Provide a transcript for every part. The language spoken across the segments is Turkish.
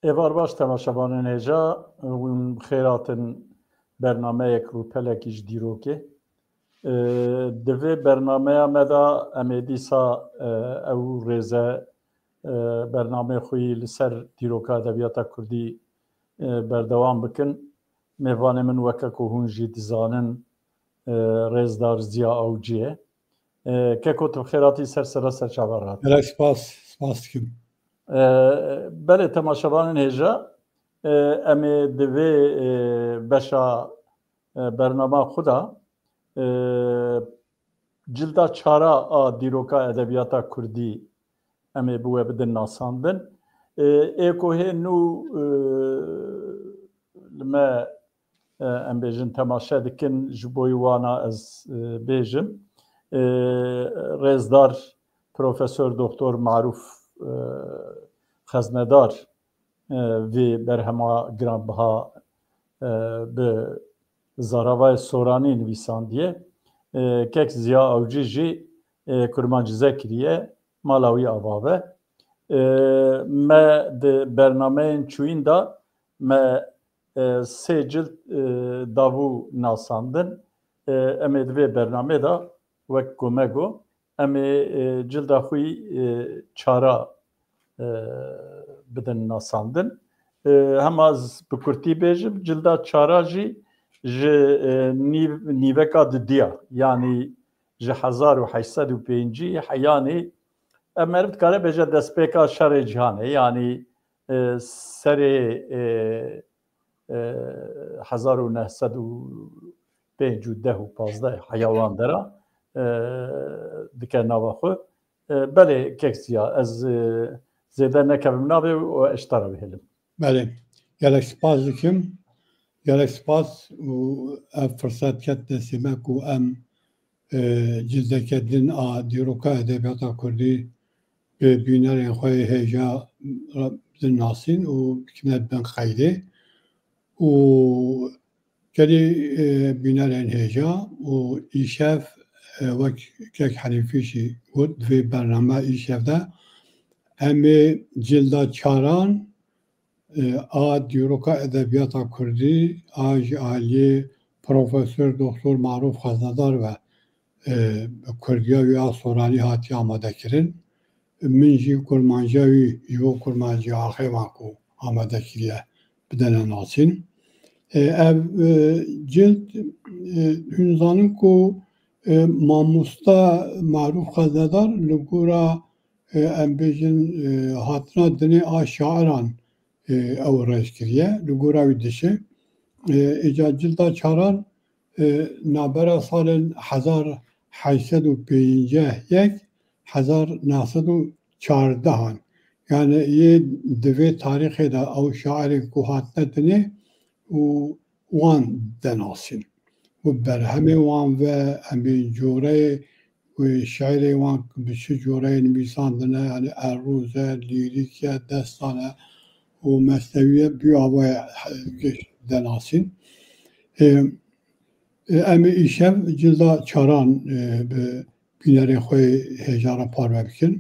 Evar baş temaşavanên hêja hûn xêratin bernameyek rûpelekî ji dîrokê. Di vê bernameya me de em ê dîsa ew rêze bernameyê xwe yî li ser dîroka edebiyata Kurdî berdewam bikin. Mêvanê min weke ku hûn jî dizanin rêzdar Ziya Awcî ye. Keko tu xêratî sersera ser çavar hat. Gelek spas dikim. Belê temaşavanên hêja em ê di vê beşa bernama xwe de cilda çara a dîroka edebiyata Kurdî em ê bi we bidin nasandin. Ê ku hê nû li me em bêjin temaşe dikin ji bo wana ez bêjim. Rêzdar Profesör Doktor Marûf Xeznedar vê berhema giranbiha bi zaravayê soranî nivîsandiye. Kek Ziya Awcî jî kurmancîze kiriye mala wî ava ve. Me di bernameyên çûyîn de me sê cild davû nasandin. Em ê di vê bernamê de wek ku me got em ê cilda xwe çara bidin nasandin. Hema bi Kurtî bêjim cilda çara jî ji nîveka didiya yanî ji 1805 heyanî em meriv dikare bêje destpêka şerê cîhanê yanî serê 1910 heya wan dera dike nava xwe. Belê kek Ziya ez zêde nekevim navê û eştera bihêlim. Belê gelek spas dikim. Gelek spas û ev firset ket destê me ku em cildeke din a dîroka edebiyata Kurdî bi bînerên xwe hêja din nasîn û bikine bin qeydê û gelî bînerên hêja û îşev wek kek Henîfî jî got divê bername îşev de em ê cilda çaran a dîroka edebiyata Kurdî a ji aliyê Profesör Doktor Marûf Xeznedar ve Kurdiya wî a soranî hatiye amadekirin. Min jî kurmanciya wî ji bo kurmanciya axêwan ku amade kiriye bidene nasîn. Ev cild hûn zanin ku mamosta Marûf Xeznedar li gora em bêjin hatina dinê a şairan ew rêz kiriye li gora wî dişe. Îca cilda çaran navbera salên 1951-1914 yani yê di vê tarîxê de ew şairên ku hatine dinê û wan de nasîn. û berhemê wan ve em ê coreyê şairê wan bi çi coreyê nivîsandine yani errûz e, lîrîk e, destan e û mesnevî ye bî ava de nasîn. Em ê îşev cilda çaran bi bînerên xwe hêja re parve bikin.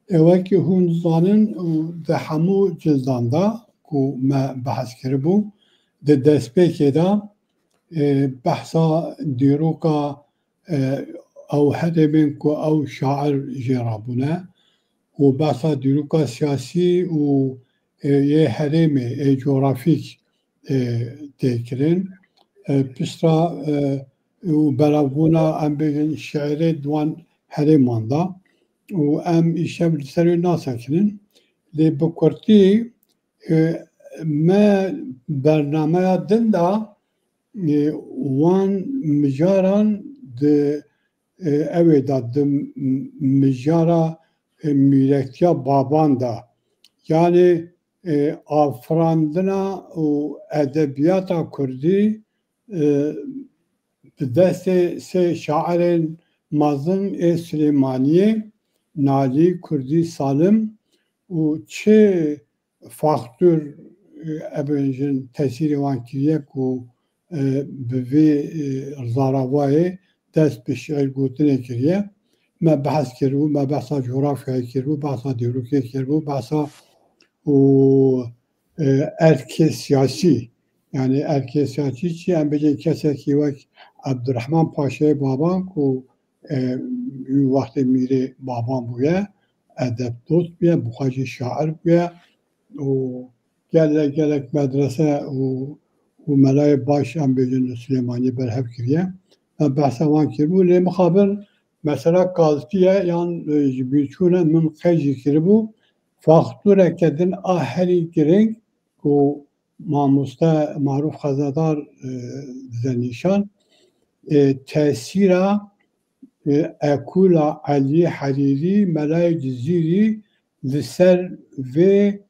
Wekî hûn zanin û di hemû cildan de ku me behes kiribû di destpêkê de behsa dîroka ew herêmên ku ew şair jê rabûne û behsa dîroka siyasî û yê herêmê ê coğrafîk tê kirin. Pişta û belavbûna em bêjin şeirê di wan herêman de û em îşev li ser wê nasekinin. Lê bi Kurtî me bernameya din de wan mijaran di evê de di mijara mîretiya baban de yani afirandina û edebiyata Kurdî bi destê sê şairên mezin ê Silêmaniyê Nalî, Kurdî, Salim û çi faktûr em bêjin tesîrê wan kiriye ku bi vê zaravayê dest bi şeir gotinê kiriye. Me behes kiribû, me behsa coğrafyayê kiribû, behsa dîrokê kiribû, behsa û erke siyasi yani erke siyasi çi em bejin keseki wek Abdurrahman Paşa'ya baban ku vakti miri baban buya edep dost buya buhacı şair buya o gelek medrese o melay baş em bejin Süleymaniye berhev kiriye bahsa van kiribu le muhabil mesela gazetiye yan birçoğuna min qeyci kiribu fakture kedin aheri giring ku mamusta maruf hazadar zenişan tesira ekula Ali Hariri Melay Ciziri liser ve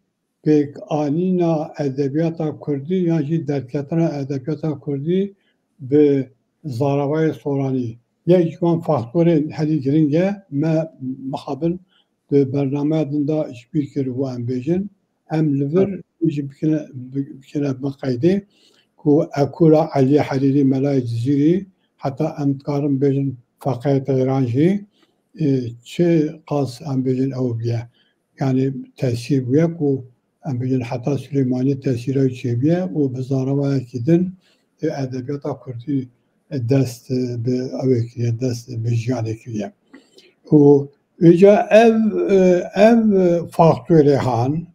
pek anina edebiyata Kurdi yani derketana edebiyata Kurdi be zaravay sorani ye juan faktörü hadi giringe me muhabil به برنامه دندا شبیکر و امبیجن ام لور بکنه بقیده که اکولا علی حریری ملای جزیری حتی امتکارم بیجن فقیت ایرانجی چه قاس امبیجن او بیه yani tesir buya ku امبیجن حتی سلیمانی tesirای چه بیه و بزاره و اکیدن ادبیاتا کردی دست به اوکیه دست به جیانه کریه و Üca ev faktörü han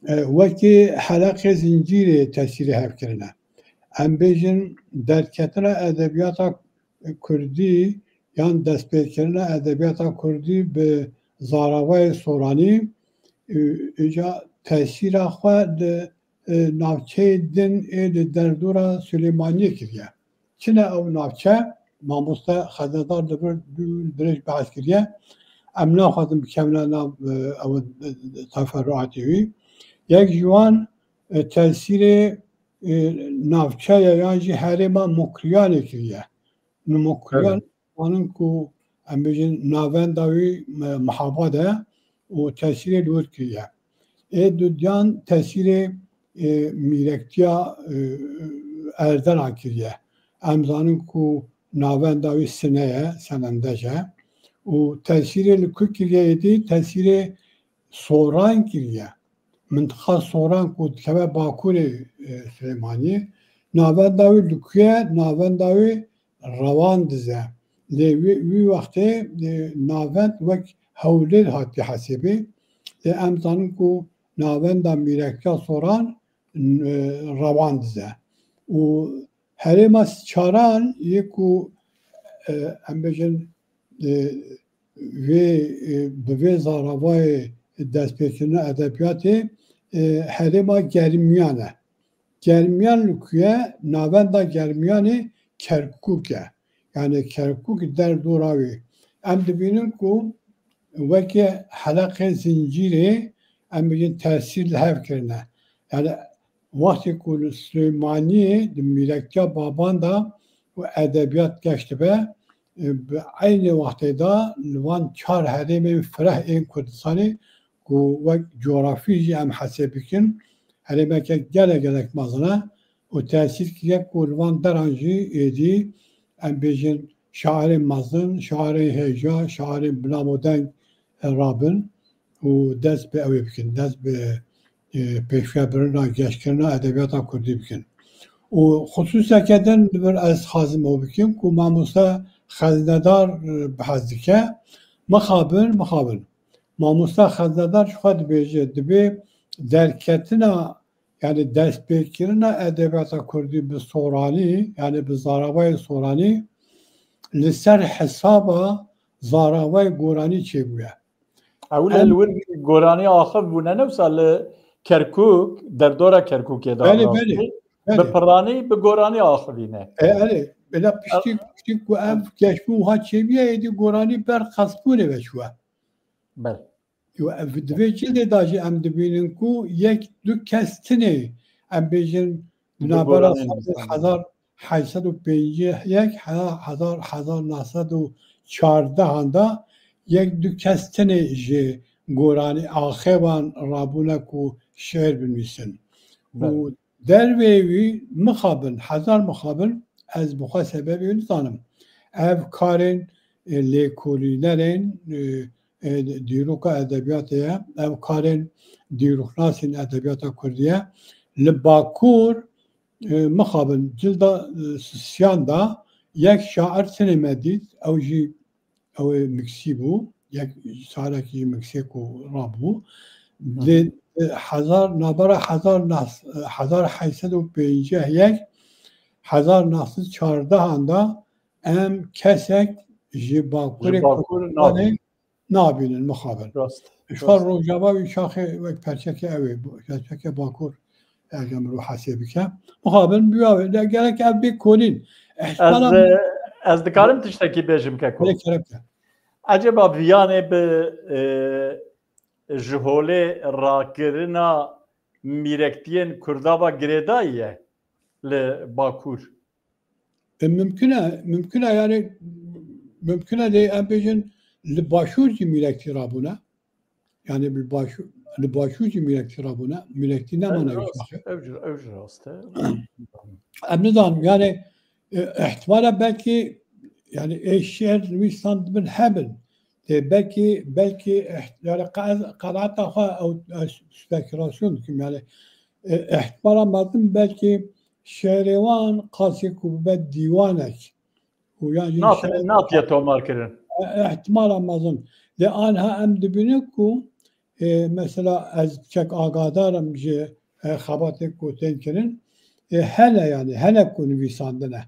veki halak-ı zinciri tesiri hevkirine. Em bejin derketine edebiyata Kurdi yan destpekirine edebiyata Kurdi be zaravay sorani üca tesiri xwe de navçe din de derdura Süleymaniye kiriye. Çine ev navçe mamusta xezedar de bir direk bahs kiriye. ام ناخذ بكاملنا او تفرعاتي یک جوان تاثیر نافچه یعنی هرما مکریان کریه مکریان آنن کو ام بجن ناونداوی محاباده و تاثیر لور کریه دودیان تاثیر میرکتیا اردن کریه امزانن کو ناونداوی سنندجه و تاثیر لکوکیریه تاثیر سوران کریه منطقه سوران کود که باکور سلیمانی ناونداوی لکویه ناونداوی روان دزه وی وقتی ناوند وک هولید هاتی حسیبی امزانن کو ناوندا میرکیا سوران روان دزه و هرماس چاران یکو امبجن ve به zaravay destpekirine edebiyatı herema germiyane. Germiyan lüküye navenda germiyane Kerkuk'e. Yani Kerkuk der duravi. Em dibinin ku veki halak-ı zinciri em bugün tesir hevkirine. Yani vakti ku Süleymaniye milekya baban da bu edebiyat geçti be aynı vakti da Livan çar heremi ferah en Kurdistani ku ve coğrafici em hasebikin heremeke gelek mazına o tesir ki ku Livan deranji edi em bejin şairi mazın, şairi heca, şairi blamodeng rabin o dest be ev bikin, dest be peşveberine geçkirine edebiyata Kurdi bikin. O hususakeden bir az hazım o bikin ku mamusa خزندار بحثی مخابن ماموستا خزندار شخص بیجه دبی درکتنا yani destpekirine edebiyata Kurdi bir sorani yani bir zaravay sorani liser hesaba zaravay gorani çebuya. Evvel gorani ahir bune nefsal Kerkuk derdora Kerkuk'e da. Beli. Be parani be gorani ahirine. Evet. Bela piştik ku ev keşfu ha çebiye edi gorani ber kaspune ve şu. Bel. Yo ev dveci de daji em dibinin ku yek du kestine em bejin nabara 1805 yek 1914 anda yek du kestine je gorani ahevan rabuna ku şehir bilmişsin. Bu dervevi muhabil hazar muhabil از بخوا سببی نزانم. ev karın lekolülerin دیروکا ادبیاتیه او کارن دیروکناسین ادبیاتا کردیه لباکور مخابن جلدا سیان دا یک شاعر سینما دید او جی او مکسی بو یک سالکی مکسیکو رابو هزار 1850 یک 1914 anda em kesek ji bakurê nabînin mixabin. Şar rojava wî şaxê wek perçekê ew ê perçekê bakur eger min hesê bike mixabin biya gerek ev bê kolîn. Ez dikarim tiştekî bêjim keko. Acaba viyanê bi ji holê rakirina mîrektiyên Kurdava girêdayî ye li Bakur. Mümküne yani mümküne de em bêjin li başûr jî mîrektî rabûne. Yani li başûr jî mîrektî rabûne. Mîrektî nemane ev jî rast e. Em nizanim yani ihtimala belki yani eşşehir Nûistan dibin hebin. belki yani kanaat xwe ew spekülasyon dikim yani ihtimala mezin belki şerê wan qasî ku bibe dîwanek û yani natiye tomar kirin ihtimala mezin li anha em dibînin ku mesela ez çek agadarim ji xebatê ku tên kirin hele ku nivîsandine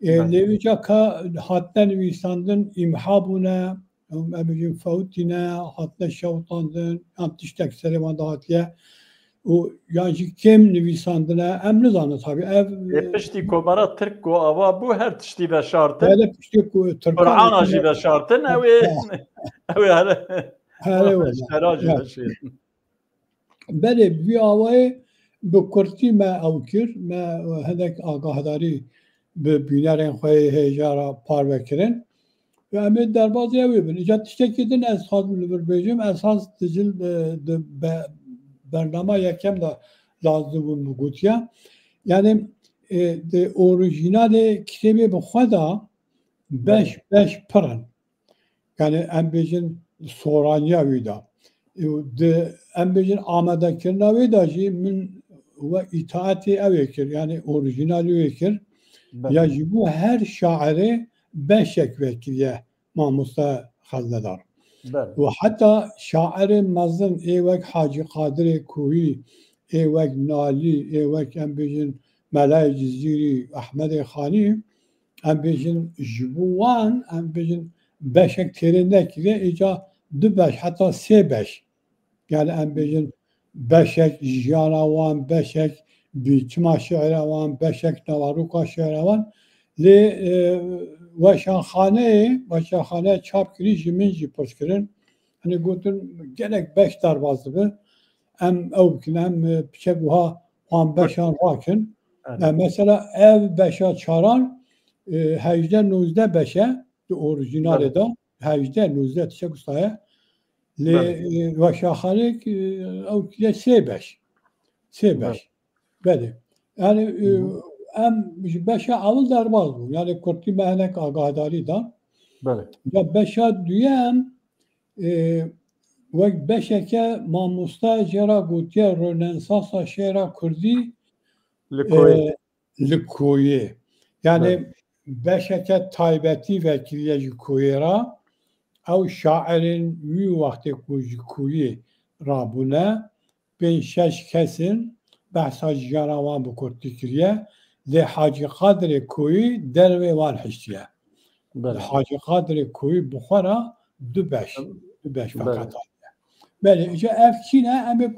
lêvîca ka hatine nivîsandin îmha bûne em bêjin fewtîne hatine şewtandin em tiştek serê wan dahatiye û yan jî kêm nivîsandine em nizanin tabii ev piştî komara Tirk û ava bû her tiştî veşartin hele piştî ku Qur'ana jî veşartin ew ê belê vî awayê bi Kurtî me ew kir me hinek agahdarî bi bînerên xwe hêjara parvekirin ve em ê derbasî ew ê bin. Îca tiştekî din ez dixwazim li vir bêjim esas dijil bername yekem de lazim bûn min gotiye yani di orijinalê kitêbê bi xwe da beş pirin yani em bêjin soraniya wî da em bêjin amadekirina wê da jî min ve îtaetê ew ê kir yani orijinalî wê kir ya jî bû her şairê beşek vekiriye mamosta xeznedar û heta şairên mezin ê wek Hacî Qadirê Kûyî ê wek Nalî ê wek em bêjin Melayê Cizîrî Ehmedê Xanî em bêjin ji bo wan em bêjin beşek têrê nekiriye îca du beş heta sê beş yani em bêjin beşek jiyana wan beşek bîçima şeira wan beşek nevarûka şeira wan lê weşanxaneyê çap kirî ji min jî pirskirin hani gotin gelek beş derbas dibe em ew bikin em piçek wiha wan beşan rakin mesela ev beşa çaran 18-19 beşe di orijinalê da 18-19 tişek ustaye lê weşanxaneyek ew kiriye sê beş belê yani em ji beşa awil derbas bûn yani Kurtî me hinek agadarî da ya beşa duyem wek beşeke mamosta jêra gotiye Rönesansa şêra Kurdî li Koyê yani beşeke taybetî vekiriye ji Koyê ra ew şairên wî wextê ku ji Koyê rabûne pênc şeş kesin behsa jiyana wan bi Kurtî kiriye lê Hacî Qadirê Kûyî dervê wan hiştiye Hacî Qadirê Kûyî bi xwe ra du beş feqat belê îca ev kîne em ê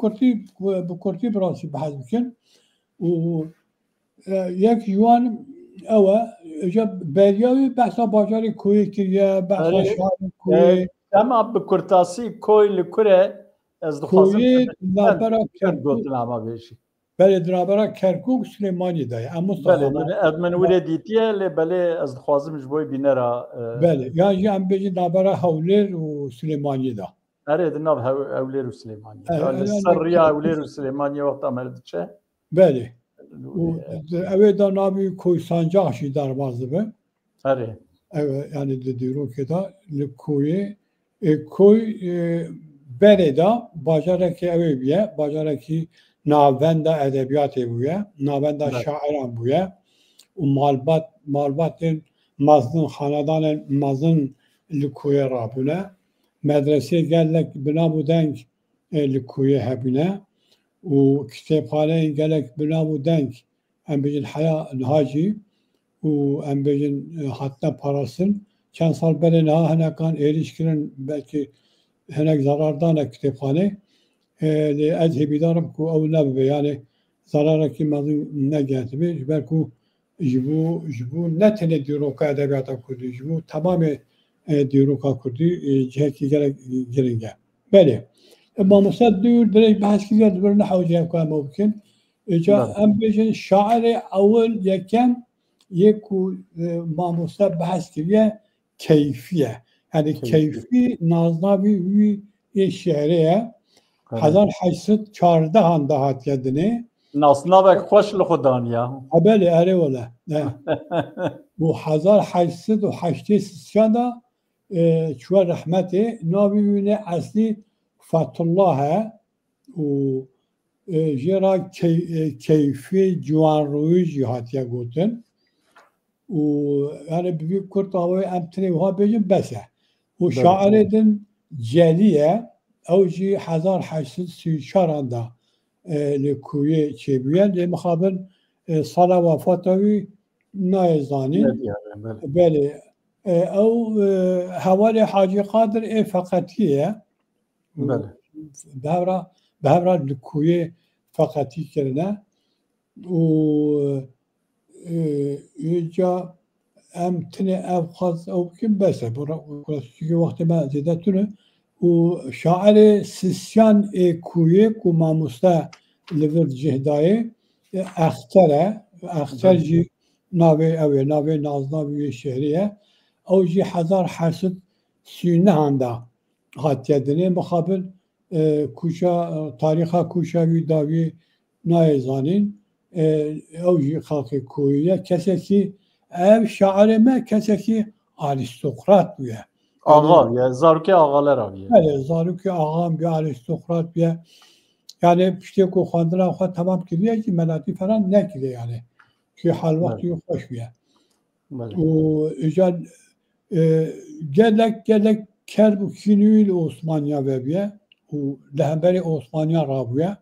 bi Kurtî bi rastî bihez bikin û yek ji wan ew e îca beriya wî behsa bajarê Kûyê kiriye behsa şarê Kûyê Dema bi kurtasî koy li kure ez dixwazim navbera gotin ama bêjî belê di navbera Kerkûk Silêmaniyê de ye em ez min wî dîtiye lê belê ez dixwazim ji bo bînera belê yan jî em bêjin navbera Hewlêr û Silêmaniyê de erê di nav Hewlêr û Silêmaniyê li ser riya Hewlêr û Silêmaniyê wexta me li diçe belê ew ê da navê Koysancak jî derbas dibe erê ew yani di dîrokê da li Koyê کوی بردا باجارکی اوی بیه باجارکی ناوند ادبیات بویه ناوند شاعران بویه و مالبات مزن خاندان مزن لکوی رابونه مدرسه گلک بنا بودنگ لکوی هبونه و کتابخانه گلک بنا بودنگ ام بجن حیا نهاجی و ام بجن حتی پاراسن چند سال بله نه هنه کان ایریش کرن belki هناك zarardan kütüphane ezhebi darım ku ev nebe yani zarara ki mazın ne getirmiş belki bu ne tane diyoka edebiyata kurdu bu tamamı diyoka kurdu ciheti giringe beli ama Musa diyor direkt bahs gidiyor bir nahvce kan mümkün em bejin şairi evvel yeken yeku ma Musa bahs gidiyor keyfiye yani keyfi naznavi bir şehriye 1814 anda hat yedini nasnavek hoş li xudaniya habeli ere wala bu 1883 da çuva rahmeti naviyune asli Fatullah u jera keyfi civanruyu cihatiye gotin yani büyük kurt havayı emtini uha bejin bese و شاعردن جلیه اوجی 1834 anda لکویه چه بیان لی مخابن سال وفاتوی نایزانی بله او حوالی حاجی قادر فقطیه بهورا لکویه فقطی کرنه و اینجا ام تنه ابخاز او kim bese çünkü vakti ben zedatunu o şair sisyan kuye kuma musta level cehdayı aktarci nave naznavi şehriye o ji 1839 anda hatiyedine mukabil kuşa tariha kuşavi davi naizanin o ji halkı kuye keseki ev şairime keseki aristokrat diye. Ağa ya zaruki ağalar abi. Evet zaruki ağam bir aristokrat diye. Yani işte ko khandıra kha tamam kidiye ki melati falan ne kidiye yani. Ki hal vakti hoş diye. O özel gelek kerbu kinül Osmaniye ve biye. O lehberi Osmaniye rabuye.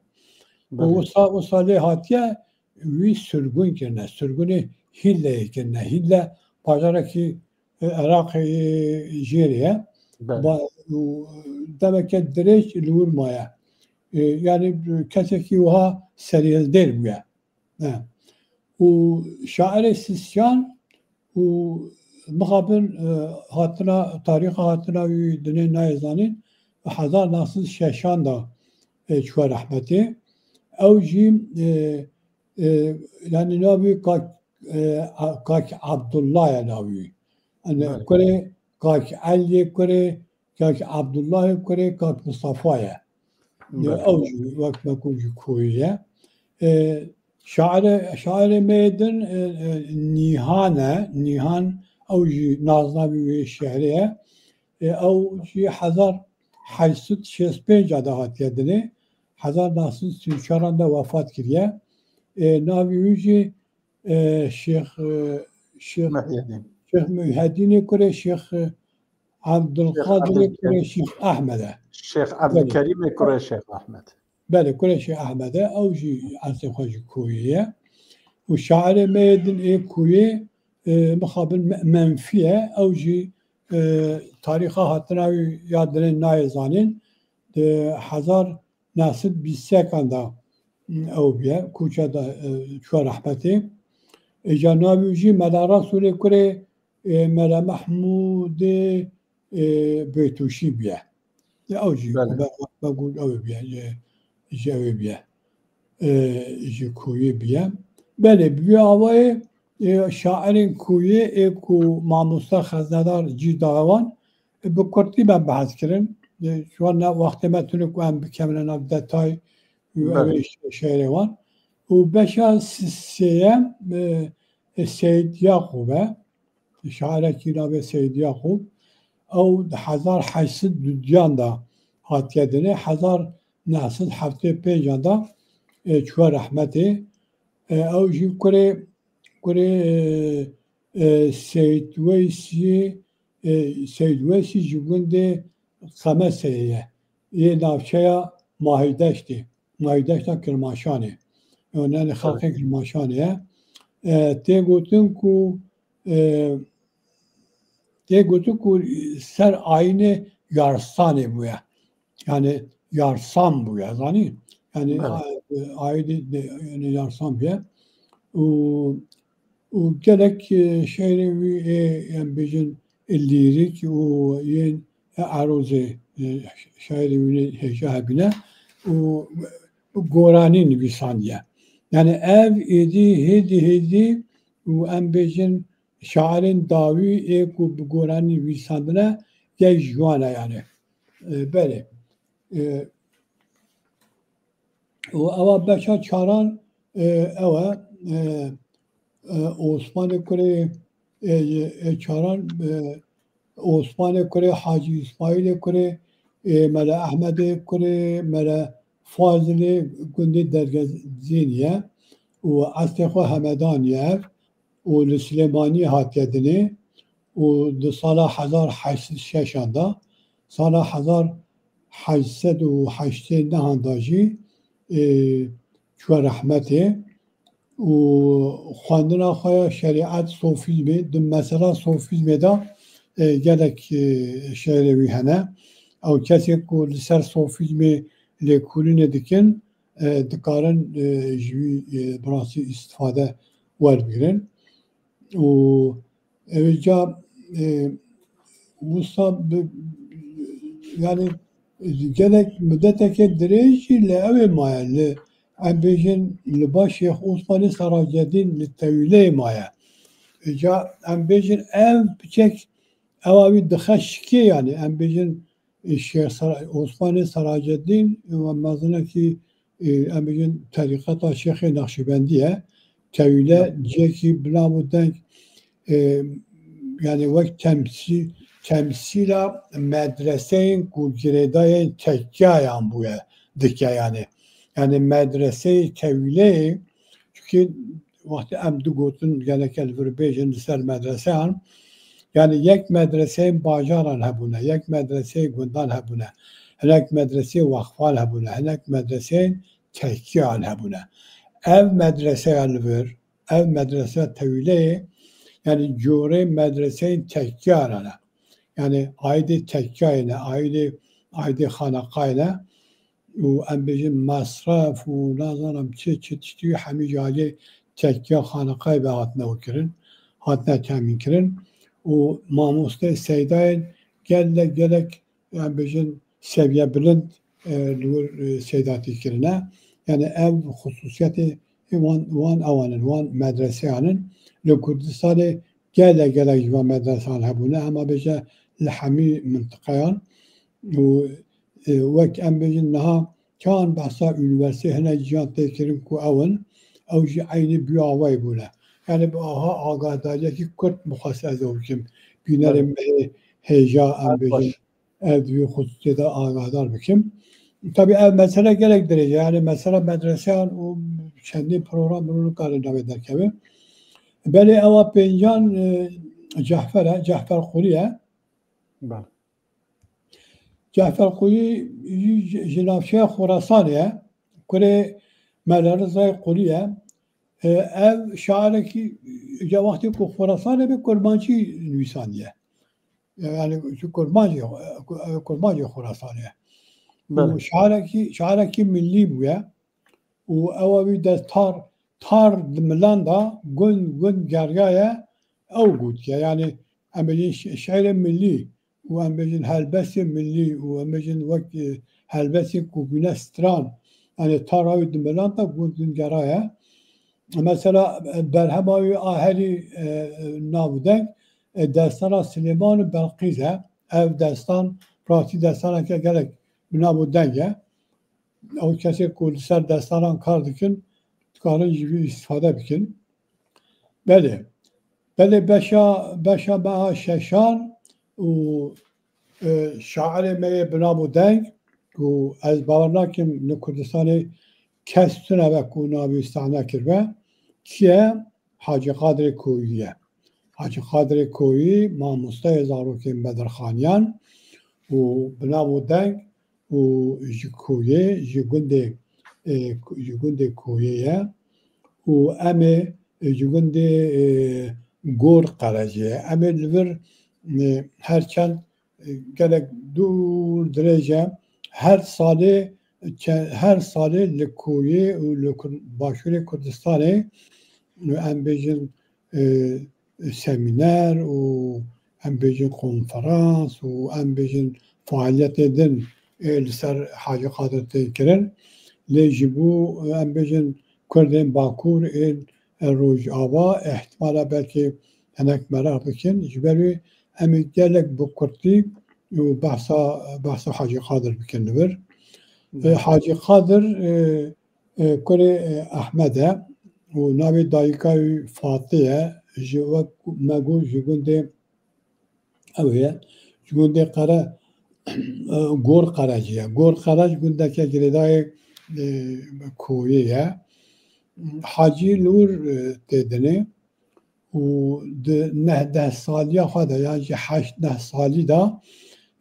O salihatiye vi sürgün kirne. Sürgünü hille kirne. Hille pazaraki Irak'ı jiriye. Demek ki direkt vurmaya. Yani keseki oha seriyel değil bu ya. O şair sisyan o muhabir hatına tarih hatına dine naizanin hazar nasıl şeşan da şu rahmeti evcim yani nabi kak Abdullah ya nabi yani kore kak Ali kore kak Abdullah kore kak Mustafa ya evcim vakti kucu koyuya şair meydin nihan evci naznavi şehriye evci hazar haysut şespe cadahat yedini hazar nasıl sülçaranda vefat kiriye navici Şeyh Müheddin'i kure Şeyh Abdülkadir'i kure Şeyh Ahmet'e Şeyh Abdülkerim'i kure Şeyh Ahmet beli kure Şeyh Ahmet'e evci asıl hocu kuyiye و شاعر میدن کوی مخابل منفیه اوجی تاریخ هاتناوی یادن نایزانین هزار ناسد 20 کنده او بیه کوچه دا چو رحمتی جنابیوجی ملا رسول کره ملا محمود بیتوشی بیه اوجی بگول او بیه جاوی بیه جی کوی بیه بله bir havayı şairin kuyu ku mamusta haznedar cidavan bu kurti ben bahs kirin şu an vaktime tünük ben bir kemren detay şeyleri var o beşa siyem Seyyid Yakub'e şair kitabı Seyyid Yakub او 1800 دیان دا هاتیه دنه 1975 دا چوه رحمته او جی کره سید ویسی جبونده خمسه یه نافچه ماهیدشتا کرماشانه yani halkın kirmaşaneye te gotun ku ser aynı yarsanı bu ya yani yarsan bu ya yani aynı yani yarsan bu ya o gerek şehri yani bizim lirik o yen aroze şehri hecabine o Gorani nivîsandiye. Yani ev hedi û em bêjin şairên dawî ku bi Goranî nivîsandine gel jwana yani. Belê. û ewa beşa çaran ew e Osmanê Kurê çaran Osmanê Kurê Hacı İsmailê Kurê mele Ahmedê Kurê mele Fazilê gundê dergezîniye û estê xwe hemedaniye û li Silêmaniyê hatiye dinê û di sala 1806 da sala 1808 da jî çûye rehmetê û xwendina xwe ya şerîet sofîzmê di mesela sofîzmê da gelek şerê wî hene ew kesek ku li ser sofîzmê lêkolînê dikin dikarin ji wî bi rastî îstifade werbigirin û ew ca wisa yani gelek müddeteke dirêj jî li ew ê maye li em bêjin li ba Şêx Osmanî Seracedîn li Tewîleyê maye ca em bêjin ev biçek ewa wî dixe şikê yani em bêjin Şêx Osmanî Seracedîn mezinekî em bêjin terîqeta Şêxê Neqşîbendî ye Tewîle ciyekî bila û deng yani wek temsîla medreseyên ku girêdayên tekyayan bûye dike yani medreseyê Tewîleyê çünkü vakti em digotin geleke li vir bêjin li ser medreseyan yani yek medreseyên bajaran hebûne yek medreseyê gundan hebûne hinek medreseyê wexfan hebûne hinek medreseyên tekyayan hebûne ev medreseya li vir ev medreseya Tewîleyê yani corê medreseyên tekyayan e yani aidê tekyayê ne aidê xanaqayê ne û em bêjin mesref û nazanim çi tiştî hemî jalê tekya xanaqayê ve hatine kirin hatine temîn kirin û mamosteyê seydayên gelek em bêjin seviye bilind li wir seydatî kirine yani ev xususiyetê wan ewanin wan medreseyanin li Kurdistanê gelek ji van medreseyan hebûne hema bêje li hemî mintiqeyan û wek em bêjin niha çawan behsa üniversitê hinek ciyan tê kirin ku ew jî eynî bûyawayê bûne yani bi aha agadariyekî Kurd mixwase ez ê bikim bînerê me hêja em bêjin ev di xususiyê de agadar bikim tabii ev mesele gelek derece yani mesela medreseyan û çendî program bunu karin navê derkeve belê ewa pêncan Cehfer Qulî ye Cehfer Qulî ji navçeya Xorasanê ye Kurê Mele Rızayê Qulî ye ev şairekî ca waxtê ku Xorasanê bi kurmancî nivîsandiye yani kurmancê Xorasanê ye şairekî millî bûye û ewa wî dest tar di milan da gund geriyaye ew gotiye yani em bêjin şeîrê millî û em bêjin helbestê millî û em bêjin wek helbestê ku bûne stran yani tara wî di milan da gund geraye mesela berhema wî a herî navdeng destana Silêman û Belqîs e ev destan rastî destaneke gelek bi nav û deng e ew kesê ku li ser destanan kar dikin dikarin ji wî îstîfade bikin belê beşa meha şeşan û شاعر می بنابو دنگ و از باور نکم لکردستان کستونه و کنابی استعنا کرده که حاجی قادر کوییه حاجی قادر کویی ماموسته زاروکین بدرخانیان و بنابو دنگ و جی کویی جی گنده کوییه و امه جی گنده گور قرجیه امه لور هرچند gelek dûr derece her salê li Koyê û li Başûrê Kurdistanê em bêjin semîner û em bêjin konferans û em bêjin faaliyetê din li ser Hacı Qadir tê kirin lê ji bo em bêjin Kurdên Bakur ên Rojava ihtimala belkî hinek merak bikin ji ber wê em ê gelek bi Kurdî û behsa Hacı Qadir bikin li wir. Hacı Qadir kurê Ehmed e û navê dayîka wî Fatî ye ji wek me got ji gundê ew ye ji gundê qere Gor Qerecî ye. Gor Qereç gundeke girêdayê Koyê ye. Hacî li wir tê dinê û di nehdeh saliya xwe de yan ji heşt neh salî da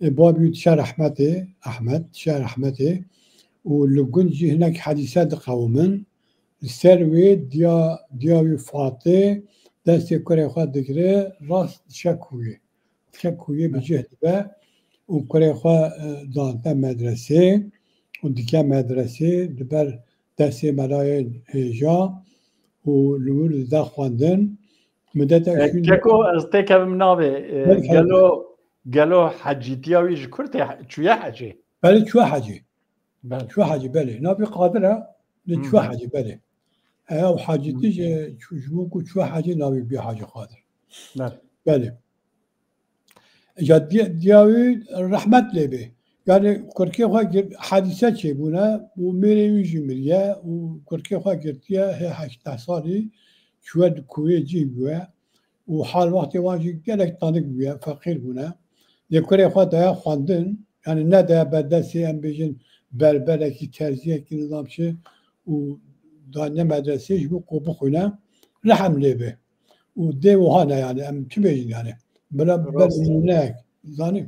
babî wî dişe rehmetê Ehmed dişe rehmetê û li gund jî hinek hedîse diqewmin li ser wê diya wî Fatî destê kurê xwe digire rast dişe Koyê. Dişe Koyê bi cih dibe û kurê xwe dante medresê û dike medresê li ber destê melayên hêja û li wir dide xwendin Keko ez têkevim navê gelo hecîtiya wî ji Kurd çûye hecê. Belê çûye hecê. Çûye hecê belê. Navê Qadir e lê çûye hecê belê. Ew hecîtî ji bo ku çûye hecê navê bî Hacı Qadir. Belê. Ya diya wî rehmet lê bê. Yani Kurkê xwe hedîse çêbûne û mêrê wî jî miriye û Kurkê xwe girtiye hê heşteh salî çûye di Koyê cih bûye û hal wextê wan jî gelek tanik bûye feqîr bûne. Lê kurê xwe daya xwendin yani ne daya berdestê em bêjin berberekî terziyekî nizamçı û dane medresê ji bo ku bixwîne rehem lê bê. û dê wiha ne yani em çi bêjin yani. Bila ber nûnek zanî.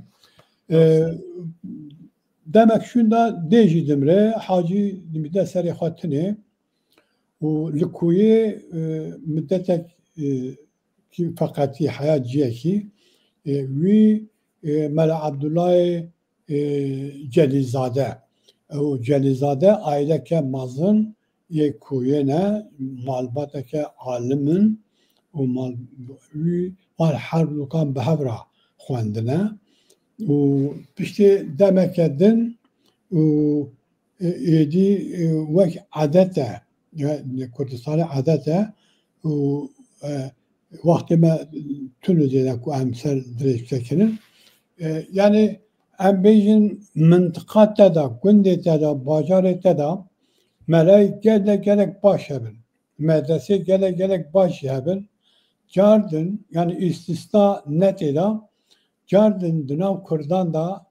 Demek şunda dê jî dimre hacî dimîde serê xwe tinê û li Koyê middetek feqetî heya ciyekî wî Mela Abdullahê Celîzade ew Celîzade aileke mezin yê Koyê ne malbateke alimin û wî mal her lokan bi hev re xwendine û piştî demeke din û êdî wek edet e Kurdistanê edet e û wextê me tune zêde ku em ser dirêj bisekinin yani em bêjin mintiqa te de gundê te de bajarê te de melayê gelek baş hebin. Medresê gelek baş jî hebin. Cardin yani istisna netê de cardin di nav Kurdan da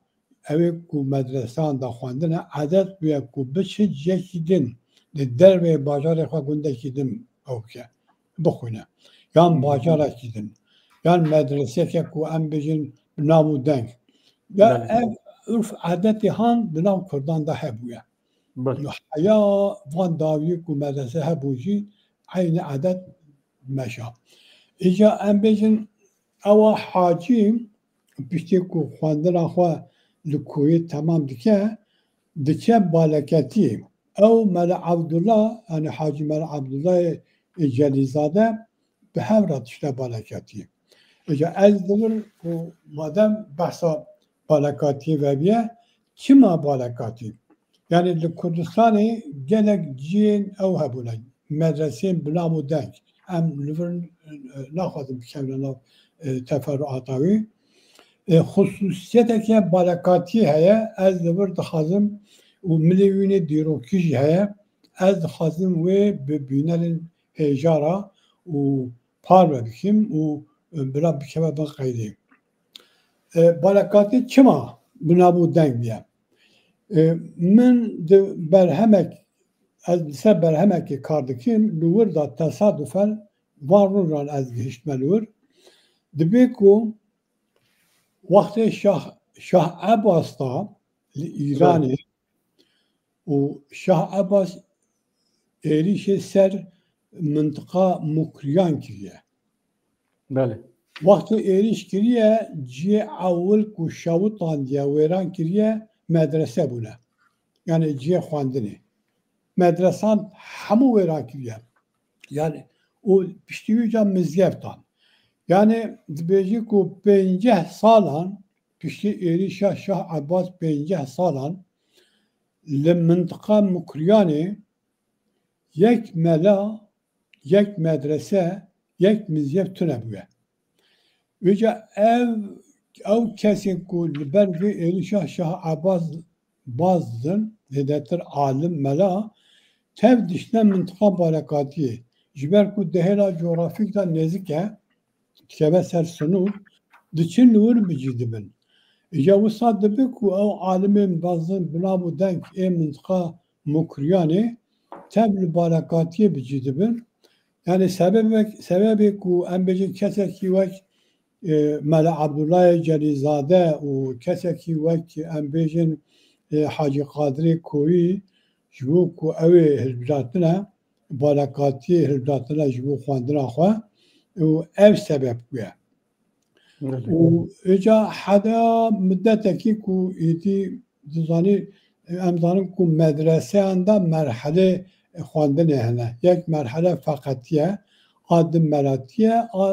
evê ku medresan da xwendine edet bûye ku biçi ciyekî din li dervê bajarê xwe gundekî din ew bike bixwîne. Yan bajarekî din yan medreseke ku em bêjin bi nav û deng. Ya ev urf edetê han di nav Kurdan da hebûye. Heya van dawiyê ku medrese hebû jî aynı edet meşa. Îca em bêjin ewa hacî piştî ku xwendina xwe li Koyê temam dike diçe baleketiyê. Ew Mela Abdullah yani Hacî Mela Abdullahê Celîzade bi hev re tişte baleketiyê. Îca ez diwir ku madem behsa balekatiyê vebiye çima balekatî? Yani li Kurdistanê gelek ciyên ew hebûne medresên bi nav û deng. Em li vir naxwazim bikevne nav teferruata wî. Xusûsiyeteke balekatî heye ez li vir dixwazim û milê wînê dîrokî jî heye ez dixwazim wê bi bînerên hêjara û parve bikim û bila bikeve bin qeydê. بالکاتی چما بنابو دنگ بیم من برهمک از سر برهمک کار دکیم لور دا تصادفا وان روزان از گهشت ملور دبی کو وقت شاه عباس تا ایرانی و شاه عباس ایریش سر منطقه مکریان کریه بله وقت ایریش کریه جی اول کو شاوطان دیا ویران کریه مدرسه بونه yani ciye xwandinê medresan hemû wêran kiriye yani û piştî wî ca mizgeftan yani dibêjî ku 50 salan piştî êrişa Şah Abbas 50 salan li mintiqa Mukriyanê yek mela yek medrese yek mizgev tune bûye wê ca ew kesên ku li ber vê êrişa Şah Abbas baz didin zêdetir alim mela tev dişne mintiqa barekatiyê ji ber ku dihêla coğrafîk da nêzik e dikeve ser sinûr diçin li wir bicî dibin ya wisa dibe ku ew alimên bazin binabû deng ê mintiqa Mukriyanê tev li barekatiyê bicî dibin yani sebebê ku em bêjin kesekî wek Mela Abdullah Celîzade û kesekî wek em bêjin Hacı Qadirê Koyî ji bo ku ew ê hilbijartine barekatiyê hilbijartine ji bo xwendina xwe û ev sebeb bûye û êca heda middetekî ku êdî dizanî em zanin ku medreseyan da merhelê xwendinê hene yek merhele feqetiye a di melatiye a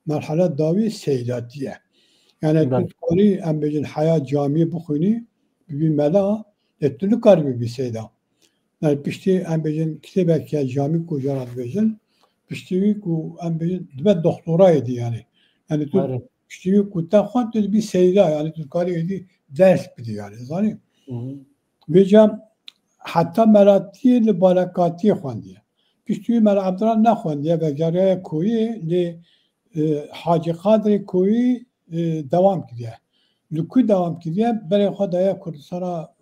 merhele dawî seydatî ye yani tu dikarî em bêjin heya camiyê bixwînî bibî mela lê tu nikarî bibî seyda yani piştî em bêjin kitêbeke camî ku jara dibêjin piştî wî ku em bêjin dibe doktorayê dî yani yani tu piştî wî ku te xwend tu dibî seyda yani tu dikarî êdî ders bidî yani zanî vê ca heta melatiyê li barekatiyê xwendiye piştî wî Mela Abdullah nexwendiye vegeraya Koyî lê Hacı Qadirê Koyî devam kiriye li ku devam kiriye berê xwe daye Kurdistana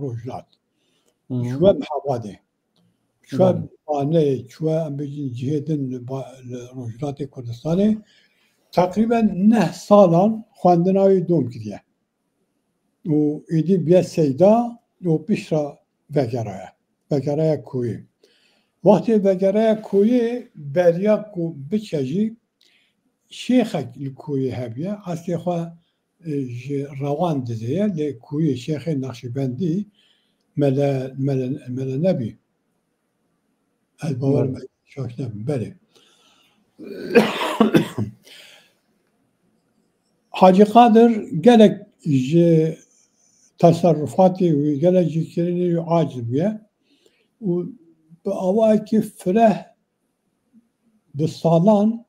Rojhilat çûye Mihewadê çûye Baneyê çûye em bêjin cihêdin li Rojhilatê Kurdistanê teqrîben 9 salan xwendina wî dom kiriye û êdî biye seyda û pişta vegeraya Koyî wextê vegeraya Koyî beriya ku biçe jî şêxek li Koyî hebiye eslê xwe ji rewan dizêye lê Koyî Şêxê Neqşîbendî mele nebî ez bawer me şaş nebim belê Hacı Qadir gelek ji tasarrufatê wî gelek ji kirinê wî aciz bûye û bi awayekî fireh bi salan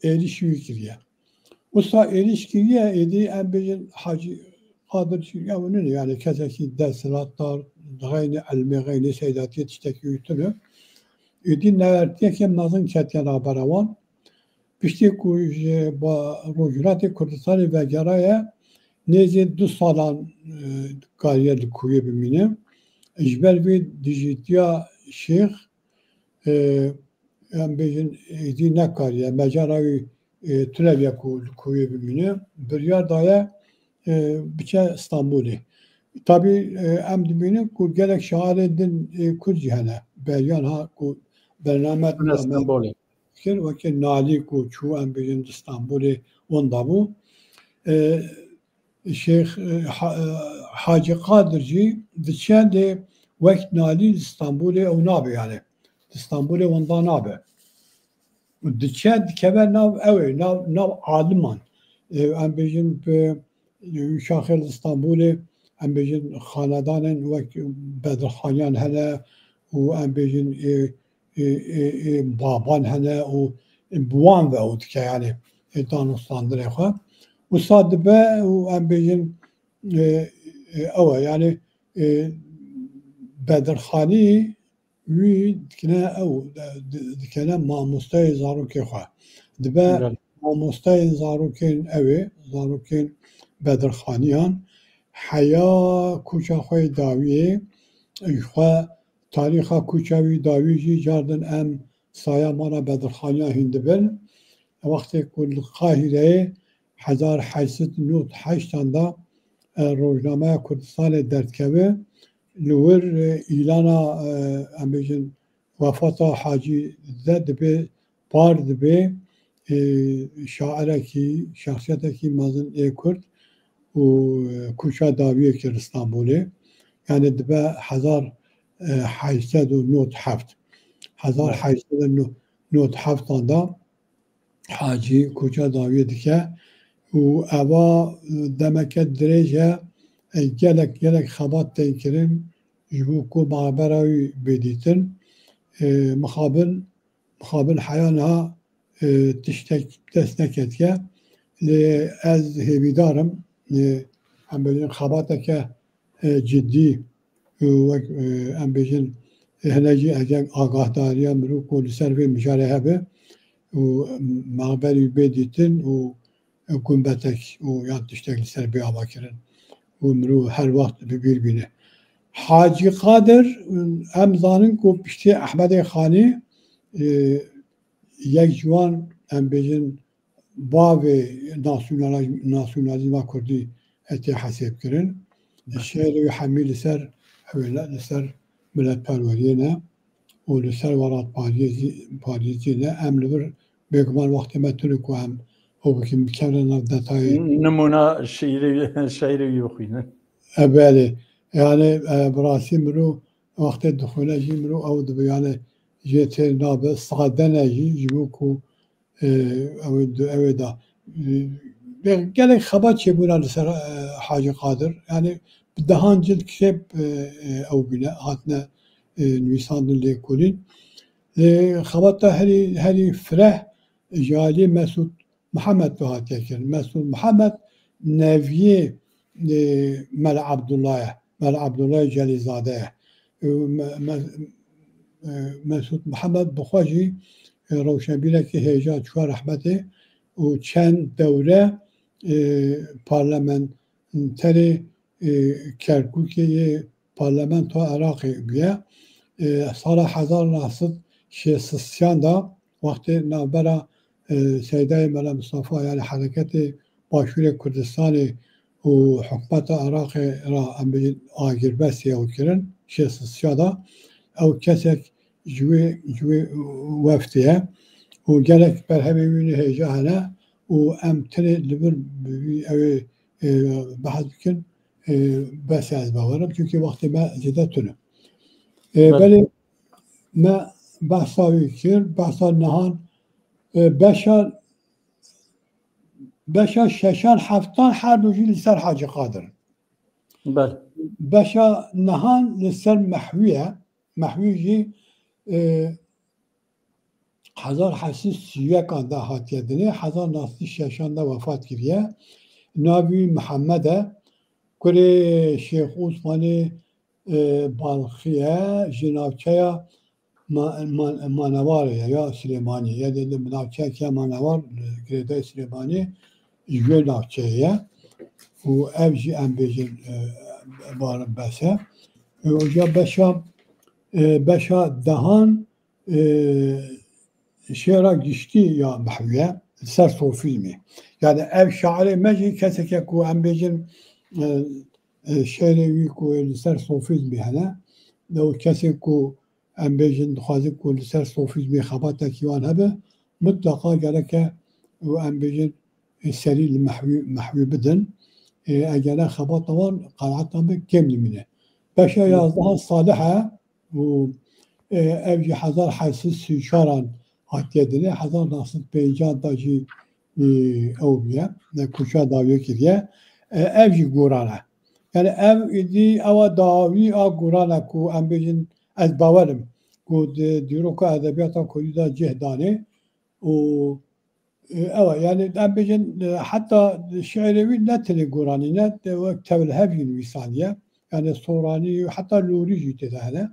êrişî wî kiriye wisa êriş kiriye êdî em bêjin Hacı Qadir ew nûne yani kesekî desthilatdar dixeyne elmê xeyne seydatiyê tiştekî wî tune êdî newertiyekê mezin ketiye navbera wan piştî ku ji Rojhilatê Kurdistanê vegeraye nêzî 2 salan kariye li Koyî bimîne ji ber vê dijîtiya Şêx em bêjin êdî nekariye mecara wî tulebiye ku li Koyî bimîne biryar daye biçe Stenbolê tabî em dibînin ku gelek şairên din Kurd jî hene beriyan ha ku bername kir wekî Nalî ku çû em bêjin di Stenbolê wan dabû Şêx Hacı Qadir jî diçe lê wek Nalî li Stenbolê ew nabe yani di Stenbolê wan da nabe diçe dikeve nav ew ê nav aliman em bêjin şaxê li Stenbolê em bêjin xanedanên wek Bedirxaniyan hene û em bêjin baban hene û bi wan ve ew dike yani danûstandirê xwe wisa dibe û em bêjin ew e yani Bedirxanî wî dikine ew dikene mamosteyê zarokê xwe dibe mamosteyên zarokên ew ê zarokên بدرخانیان حیا کوچا خوی داویه خو تاریخا کوچاوی داوی جی جاردن ام سایمانا بدرخانیان هندبن وقتی کل قاهره 1898 دا روزنامه کردستان دردکوه لور ایلانا امیجن وفات حاجی زد به بارد به شاعره کی شخصیت کی مازن کرد و کوچا داویه که استانبوله yani dibe 1897 da Hacı Koca davet dike u eva demeke derece gelek xabat tenkirin jibu ku maberawi beditin muhabil hayana tiştek destek etke ez hevidarım hem böyle xabateke ciddi em bêjin hinecî eger agahdariya mirov ku li ser vê mijare hebe û mabelî bê dîtin û gumbetek û yan tiştek li ser bê avakirin û mirov her wext bi bîr bîne. Hacî Qadir em zanin ku piştî Ehmedê Xanî yek ciwan em bêjin bavê nasyonalîzma Kurdî etê hesêb kirin. Şêrê hemî li ser li ser milletperweriye ne û li ser welatpariyecî ne em li vir bêguman wextê me tune ku em ew bikin bikevre nav detayê Nimûna şeîrê wî bixwînin. Belê yani bi rastî mirov wextê dixwîne jî mirov ew dibe yani jê têr nabe sadene jî ji bo ku ew da gelek xebat çêbûna li ser Hacî Qadir yani dehan cild kitêb ew bîne hatine nivîsandin lê kulîn xebata herî fireh ji aliyê Mesûd Mihemed hatiye kirin. Mesûd Mihemed neviyê Mele Abdullah Celîzade ye. Mesûd Mihemed bixwe jî rewşenbîrekî hêja çûya rehmetê û çend dewre parlamenterê Kerkûkê parlamentoya Iraqê bûye. Sala 1960 da wextê navbera Seydayê Mele Mustafa yani Hereketê Başûrê Kurdistanê û hikûmeta Iraqê ra em bêjin agirvestê ew kirin 1960 da ew kesek ji wê weftê ye û gelek berhemê wî hêja hene û em tenê li vir ew behs bikin بس از باورم چونکه وقتی من زیاده تونم ولی من بحثاوی کرد بحثا نهان بشا ششان هفتان هر دوجی لسر حاجی قادر بله بشا نهان لسر محویه جی 1831 da hatiye dine 1906 da vefat kiriye navi Muhammed'e Kure Şeyh Osman'ı Balxiye jinavçaya Manavar ya Süleymani ya dedim navçaya Manavar Grede Süleymani jwe navçaya u evji embejin barın bese oja beşa dahan şera gişti ya mahviye ser sofilmi yani ev şairi meci keseke ku embejin şehri wî ku li ser sofîzmê hene ew kesê ku em bêjin dixwazin ku li ser sofîzmê xebatekî wan hebe mutlaka gereke û em bêjin serî li mehwî bidin eger ne xebata wan qenaetan bi kêm dimîne. Beşa 11 salih e û ev jî 1834 hatiye dinê 1905 da jî ew bûye kûça dawiye kiriye ev jî goran e yani ev idî ewa dawî a goran e ku em bêjin ez bawerim ku di dîroka edebiyata Kurdî da cih danê û ewa yani em bêjin heta şeirê wî ne tenê goranî ne wek tevlihevî nivîsaniye yani soranî heta lûrî jî têde hene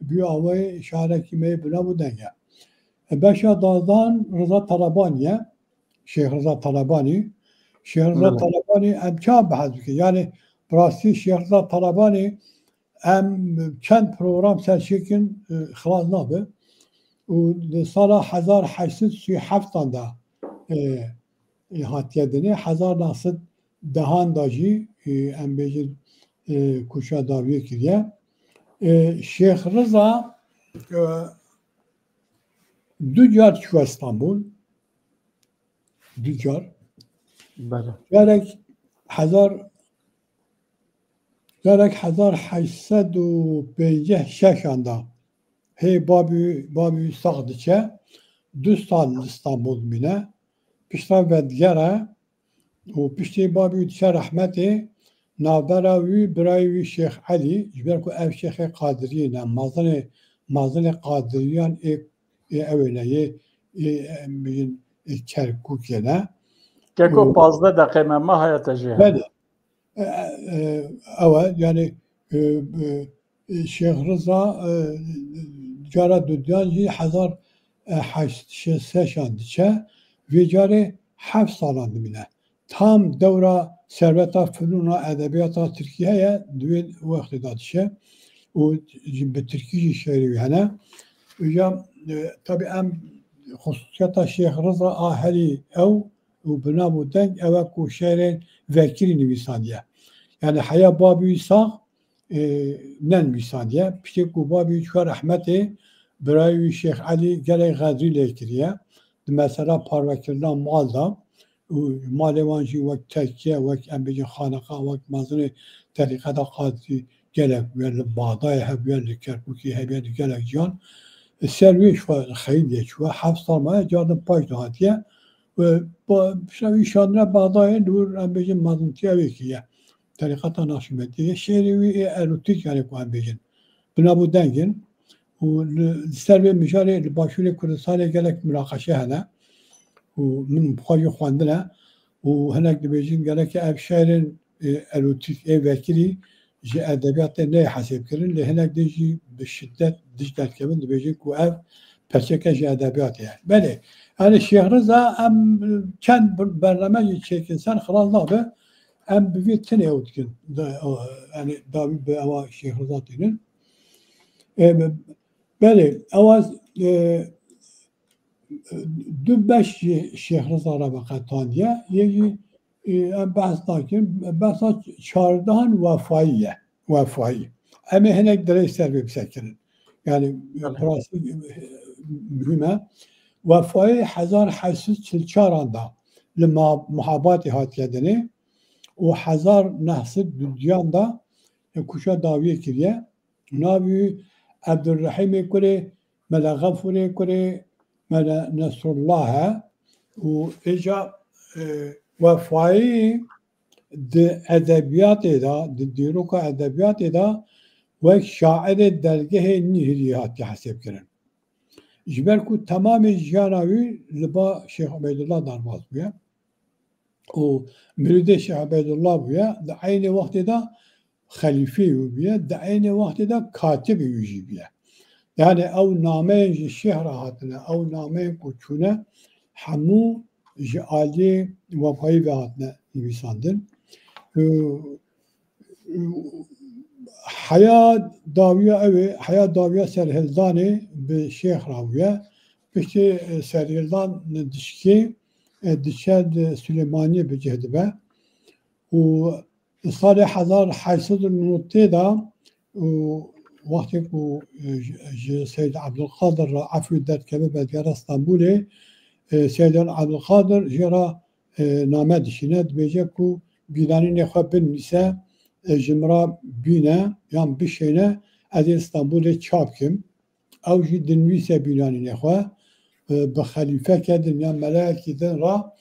bûye awayê şarekî me bila bû denge. Beşa dazdan Rıza Talabani ye Şeyh Rıza Talabani شیخ رضا طالبانی ام چه بحث بکن یعنی براستی شیخ رضا طالبانی ام چند پروگرام سرشکن خلاص نابه و سال 1837 ده هاتیه دنه 1900 دهان داجی ام بیجی کشا داویه کریه شیخ رضا دو جار چو استانبول دو جار جارک 1856 anda hey babi sağdıça 2 sal İstanbul bine pişta vedgere o pişti babi tşe rahmeti navbera vi birayi Şeyh Ali jber ku ev Şeyh Kadiriye mazane Kadiriyan evleye Kerkuk'e Keko fazla dakika ma hayata jiha. Beli. Evet yani Şeyh Rıza cara düdyanci 1886 ve cari haf salandı bile. Tam devra serveta fünuna edebiyata Türkiye'ye düğün vakti datışa. O Türkiye şehri yani. Hocam tabi em hususiyata Şeyh Rıza ahali ev وبنابو دنگ اوه کو شهرین وکیلی نویسانیه یعنی حیا بابی ساق نن نویسانیه پشتی کو بابی چوار رحمتی برای شیخ علی گلی غدری لیکریه مثلا پاروکرلان مال دا مال وانجی وک تکیه وک انبیجی خانقا وک مازن طریقه دا قادری گلک ویل باضای هب ویل کرکوکی هب ویل گلک جان سرویش و خیلیه چوه 7 سال ماه جادم پاش دهاتیه و با شوی شادنا بعضای دور ام بیجن مازنتی اویکیه طریقتا ناشیمدیه شعری اروتیک یعنی کو ام بیجن بنابو دنگن و سر مجاری باشوری کردستان گلک مناقشه هنه و من بخاری خواندنه و هناك بیجن گلک اف شعرین اروتیک وکیلی جی ادبیات نه حساب کردن لهناك دیجی به شدت دیجیتال کردن بیجن کو اف پرچک جی ادبیات yani. بله yani Şeyh Rıza em kendi برنامه çekinsen خلاص نابه em bir tane utkin yani davi be ama Şeyh Rıza dinin beli avaz dü beş Şeyh Rıza rabakataniye yeji em bahs nakin bahsa çardahan vefaiye em henek dere serbe bisekirin yani burası mühime وفای 1844 da muhabbati hatiyedini o 1900 da kuşa daviye kiriye nabi Abdurrahim kure mela Gafure kure mela Nasrullah o eca vefai de edebiyatı da de diroka edebiyatı da ve şair dergehe nihriyat hasip kirin جبر کو تمام جانوی لبا شیخ عبیدالله دارباز بویا و مرید شیخ عبیدالله بویا در عین وقت دا خلیفه بویا در عین وقت دا کاتب یوجی بویا یعنی او نامه شیخ راحتنا او نامه کوچونه همو جعالی وفایی راحتنا نویساندن حياة داوية أوي حياة داوية سرهلداني بشيخ راوية بشي سرهلدان دشكي دشاد سليمانية بجهدبه وصالح 1800 دا وقتی سید عبدالقادر عفو در کبه بدگر استانبولی سید عبدالقادر جرا نامه دشیند بیجه کو بیدانی نخواه بنویسه جمرا بینه یان بشینه از استانبول چاپ کم او جی دنویسه بینانی نخواه به خلیفه کردن یا ملائکی دن را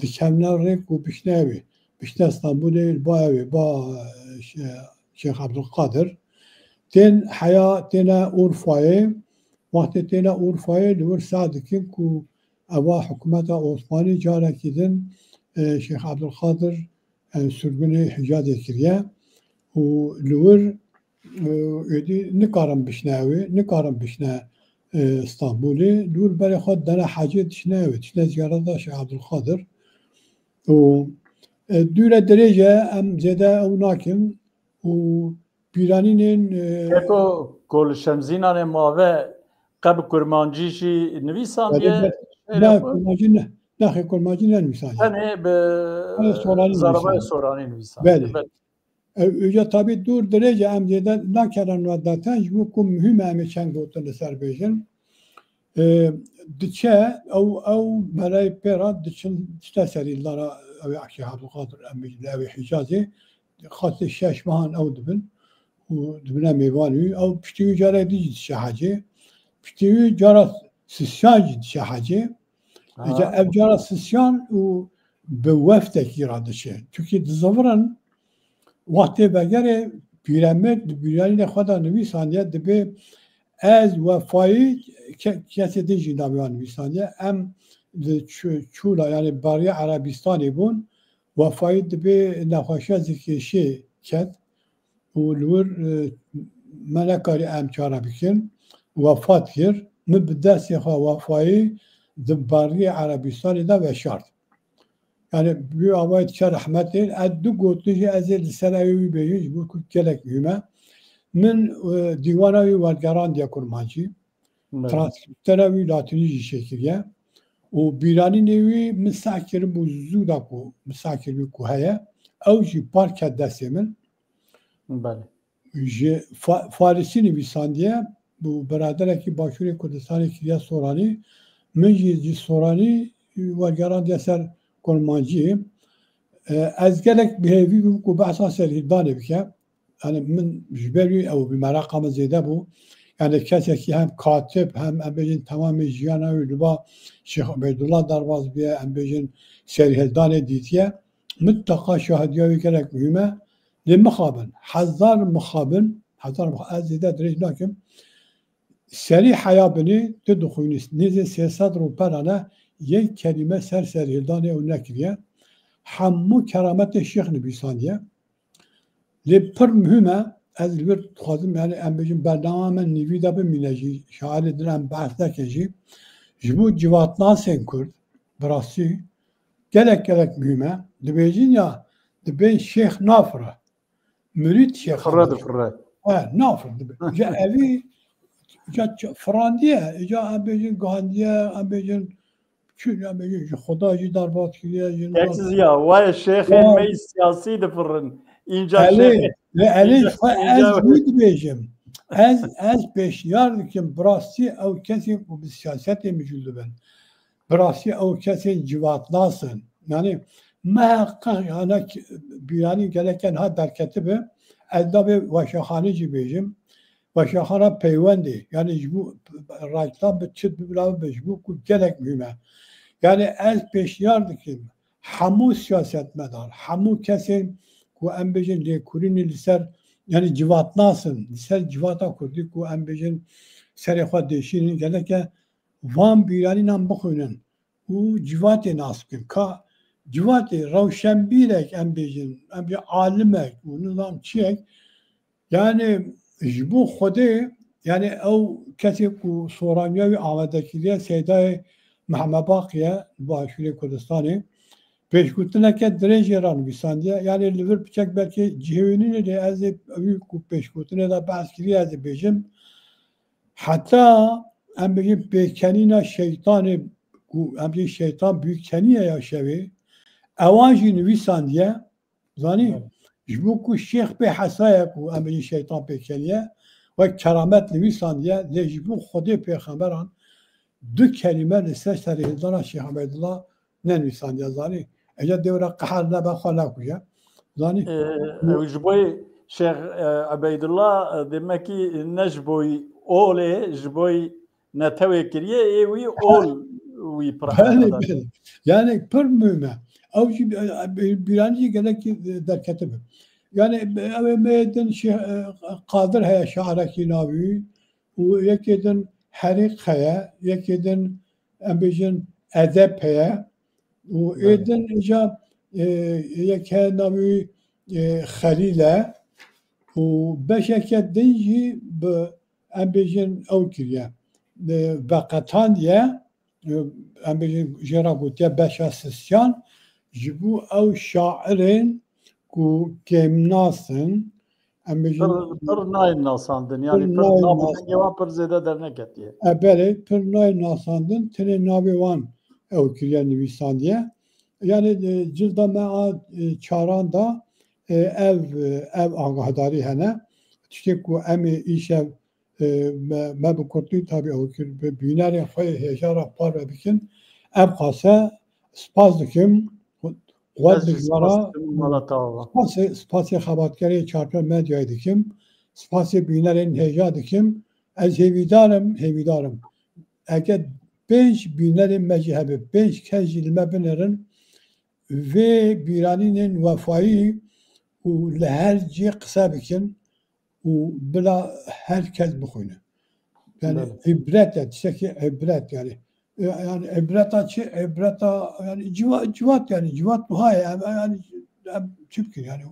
دکمنه ریک و بشنه اوی بشنه استانبول با اوی با شیخ عبدالقادر تین حیا تین اورفایه وقتی تین اورفایه دور سادکیم که اوا حکومت عثمانی جاره کردن شیخ عبدالقادر سرگون حجاز کریه و لور نکارم بشنوی نکارم بشنه استانبولی لور برای خود دنه حاجه تشنوی تشنه زیاره دا شیخ عبدالقادر و دوره درجه ام زده او ناکن و پیرانین اکو کل شمزینان ماوه قبل کرمانجیشی نویسان دیه نه کرمانجی نه خیلی کرمانجی نه نویسان هنه به زربای سورانی نویسان بله اوجا tabi دور درجه ام زده نکردن و داتن جبو کم مهم همه چند گوتن سر بیشن دچه او برای پیرا دچن تسریلارا او عکسی عبدالقادر امی او حجازی خاص شش ماهن او دبن و دبنا میوانی او پشتیوی جاره دیجی شهاجی پشتیوی جاره سیسیان جی شهاجی اجا او جاره سیسیان و به وفته کی را دشه چونکه دزورن وقتی بگره پیرامید بیرانی خدا نویسانیه دبی از وفایی کسی دیجی نمیان نویسانیه ام چولا یعنی باری عربستانی بون وفایی دبی نخواشی از کشی کد و لور منکاری ام چاره بکن وفات کرد مبدسی خواه وفایی دباری عربستانی دا و شرط yani bir avayet çar rahmet değil. Addu gotluji ezel seravi beyiz bu kelek yüme. Min divanavi vargaran diye kurmancı. Transkripteravi latinici şekilde. O birani nevi misakir bu zuda ku misakir bir kuhaya. Avji park desemin. Bale. Farisi Nivisan diye bu beradereki Başuri Kurdistan'ı kiye sorani. Min sorani vargaran diye ser کرمانجی از گلک بهوی کو بحثا سرهیدانه بکه یعنی من جبری او بمراقم زیده بو یعنی کسی که هم کاتب هم بیشتر تمام جیان او لبا شیخ عبیدالله درواز بیه هم بیشتر سرهیدانه دیتیه متقا شاهدیاوی گلک مهمه لمخابن هزار مخابن از زیده درج نکم سری حیابنی تدخونیست نیز 300 رو پرانه یک kelime serhildane o nekriye hammu keramet Şeyh Nibisaniye li pir mühime ez bir xwazim yani em bêjin bername nivî de bimîne şair edin em behs nekin jî ji bo civatnasên Kurd bi rastî gelek mühime dibêjin ya dibên Şeyh nafire mürid Şeyh firre nafir dibe ja evî ja Frandiye ja em bêjin Gandiye em bêjin خدا جی در باد کیه یا وای شیخ می سیاسی دفرن اینجا شیخ علی از بود بیجم از بشیار که براستی او کسی به سیاست میجوز بن براستی او کسی جوات ناسن یعنی محقق انا بیانی گلکن ها در کتبه ادب واشخانه جی بیجم واشخانه پیوندی یعنی جبو راجلان به چت ببلاو بجبو کو گلک میمه yani ez peşniyar dikim hamu siyasetmedar hamu kesin ku em bêjin lêkurînê li ser yani civat nasin li ser civata Kurdî ku em bêjin serê xwe değişînin geleke van bîranînan bixwînin û civatê nas bikin ka civatê rewşenbîrek em bêjin em bê alimek û nizam çiyek yani ji bo Xwedê yani ew kesê ku soraniya wî avadekiriye Seydayê Mehmet Bakiye Başuri Kurdistan'ı peşkutunake derece ran visandiye yani liver bıçak belki cihevinin de az büyük peşkutune da baskiri az bejim hatta em bejim pekenina şeytanı em bejim şeytan büyük keniye yaşavi avanji visandiye zani jbu ku şeyh be hasaya ku em bejim şeytan pekeniye ve keramet visandiye lejbu xode peygamberan دو kelime لسه سرهیدان شیخ عبیدالله ننویسند یا زانی اجا دوره قهر نبا خالا کجا زانی جبوی شیخ عبیدالله دمکی نجبوی اوله جبوی نتوی کریه ایوی اول وی بله yani پر mühime او birinci gene ki der ketibi yani meyden kadir heye şahreki navi o yekeden Herik heye, yekeden embejin edep heye, u eden ija yeke navi Halile, u beşeket denji be embejin evkiriye, vakatan diye embejin jera gutiye beşasisyan, جبو او شاعرين كو كيم ناسن ام بجن پر نای ناساندن یعنی پر نای نابودن ناساندن. یوان پر زیده در نکتیه ابره پر نای ناساندن تنه ناوی وان او kiriye nivîsandiye yani cilda me a çaran da ev agahdari hene tiştek ku em îşev me bi Kurdî tabi ew kir bi bînerên xwe hêjara par ve bikin ev xase spas dikim Ez jî spas dikim mala tava spasê xebatgerê çarpê medyayê dikim spasê bînerên hêja dikim ez hêvîdarim eger 5 bînerên me jî hebe 5 kes jî li me binerin vê bîranînên wefayî û li her cî qise bikin û bila herkes bixwîne yani ibret e tiştekî ibret yani ibreta çi ibreta yani civat yani civat buha yani em çi bikin yani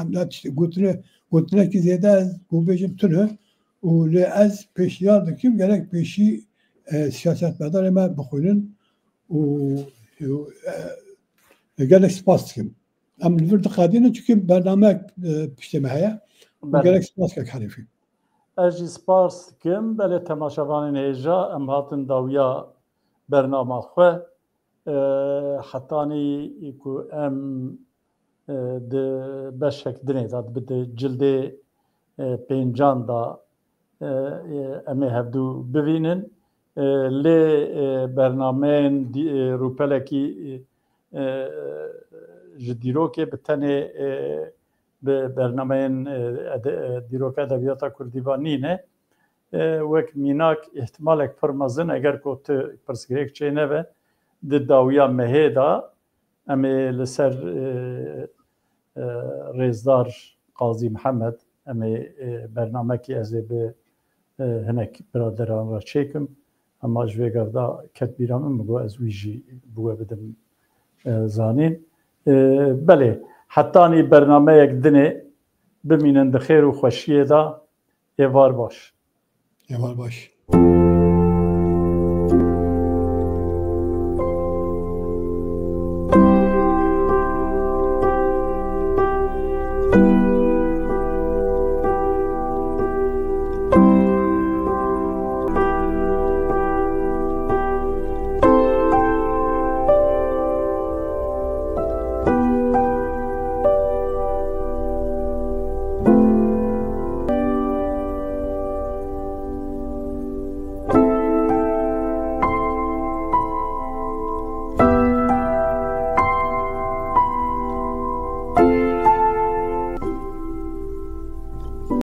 em de gotinekî zêde ez bêjim tune û lê ez pêşniyar dikim gerek pêşî siyasetmedarê me bixwînin û gelek spas dikim em li vir diqedînin çünkü bernamek piştê me heye gerek spas kek herîfî Ez jî spas dikim belê temaşevanên hêja em hatin dawiya bernama xwe hetanî ku em di beşek dinê da bi cildê pêncan da em ê hevdû bivînin lê bernameyên rûpelekî ji dîrokê bi tenê bi bernameyên dîroka edebiyata Kurdî ve nîne wek mînak ihtimalek pir mezin eger ku tu pirsgirêk çêneve di dawiya mehê da em ê li ser rêzdar Qazî Mihemed em ê bernamekî ez ê bi hinek biraderan re çêkim ema ji vê gavda ket bîra min got ez wî jî bi we bidim zanîn belê hetanî bernameyek dinê bimînin di xêr û xweşiyê da êvar baş Eval baş